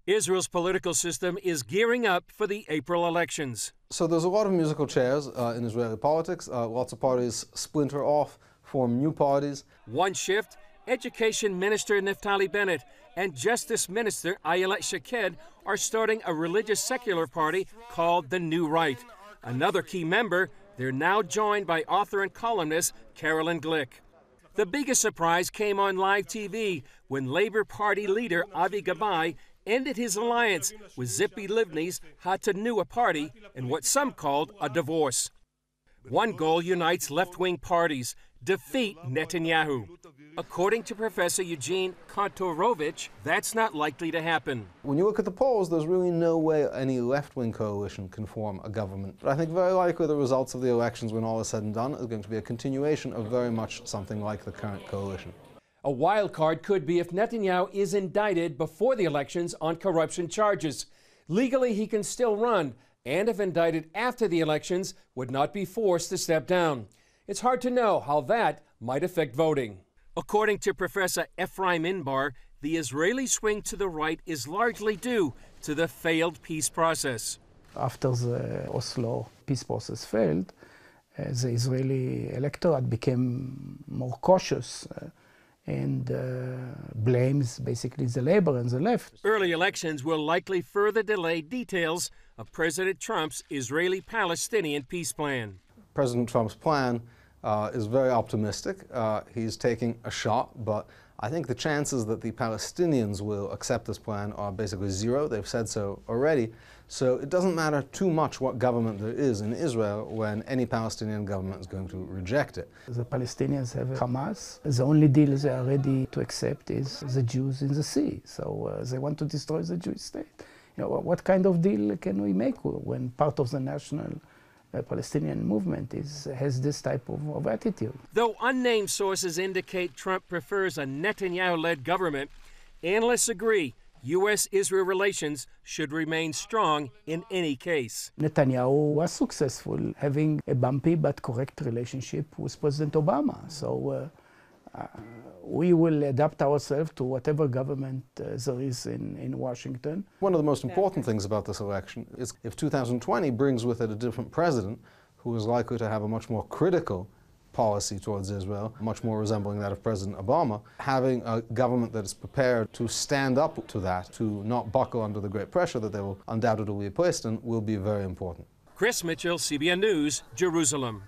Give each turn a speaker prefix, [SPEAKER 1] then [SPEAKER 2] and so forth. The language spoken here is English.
[SPEAKER 1] Israel's political system is gearing up for the April elections.
[SPEAKER 2] So there's a lot of musical chairs in Israeli politics. Lots of parties splinter off, form new parties.
[SPEAKER 1] One shift, Education Minister Naftali Bennett and Justice Minister Ayelet Shaked are starting a religious secular party called the New Right. Another key member, they're now joined by author and columnist Carolyn Glick. The biggest surprise came on live TV when Labor Party leader Avi Gabay ended his alliance with Tzipi Livni's Hatanua party in what some called a divorce. One goal unites left-wing parties: defeat Netanyahu. According to Professor Eugene Kontorovich, that's not likely to happen.
[SPEAKER 2] When you look at the polls, there's really no way any left-wing coalition can form a government. But I think very likely the results of the elections, when all is said and done, is going to be a continuation of very much something like the current coalition.
[SPEAKER 1] A wild card could be if Netanyahu is indicted before the elections on corruption charges. Legally, he can still run, and if indicted after the elections, would not be forced to step down. It's hard to know how that might affect voting. According to Professor Ephraim Inbar, the Israeli swing to the right is largely due to the failed peace process.
[SPEAKER 3] After the Oslo peace process failed, the Israeli electorate became more cautious and blames basically the labor and the left.
[SPEAKER 1] Early elections will likely further delay details of President Trump's Israeli-Palestinian peace plan.
[SPEAKER 2] President Trump's plan is very optimistic. He's taking a shot, but I think the chances that the Palestinians will accept this plan are basically zero. They've said so already. So it doesn't matter too much what government there is in Israel when any Palestinian government is going to reject it.
[SPEAKER 3] The Palestinians have Hamas. The only deal they are ready to accept is the Jews in the sea. So they want to destroy the Jewish state. You know, what kind of deal can we make when part of the national Palestinian movement has this type of attitude?
[SPEAKER 1] Though unnamed sources indicate Trump prefers a Netanyahu-led government, analysts agree U.S.-Israel relations should remain strong in any case.
[SPEAKER 3] Netanyahu was successful having a bumpy but correct relationship with President Obama. So we will adapt ourselves to whatever government there is in Washington.
[SPEAKER 2] One of the most important things about this election is if 2020 brings with it a different president who is likely to have a much more critical policy towards Israel, much more resembling that of President Obama, having a government that is prepared to stand up to that, to not buckle under the great pressure that they will undoubtedly be placed in, will be very important.
[SPEAKER 1] Chris Mitchell, CBN News, Jerusalem.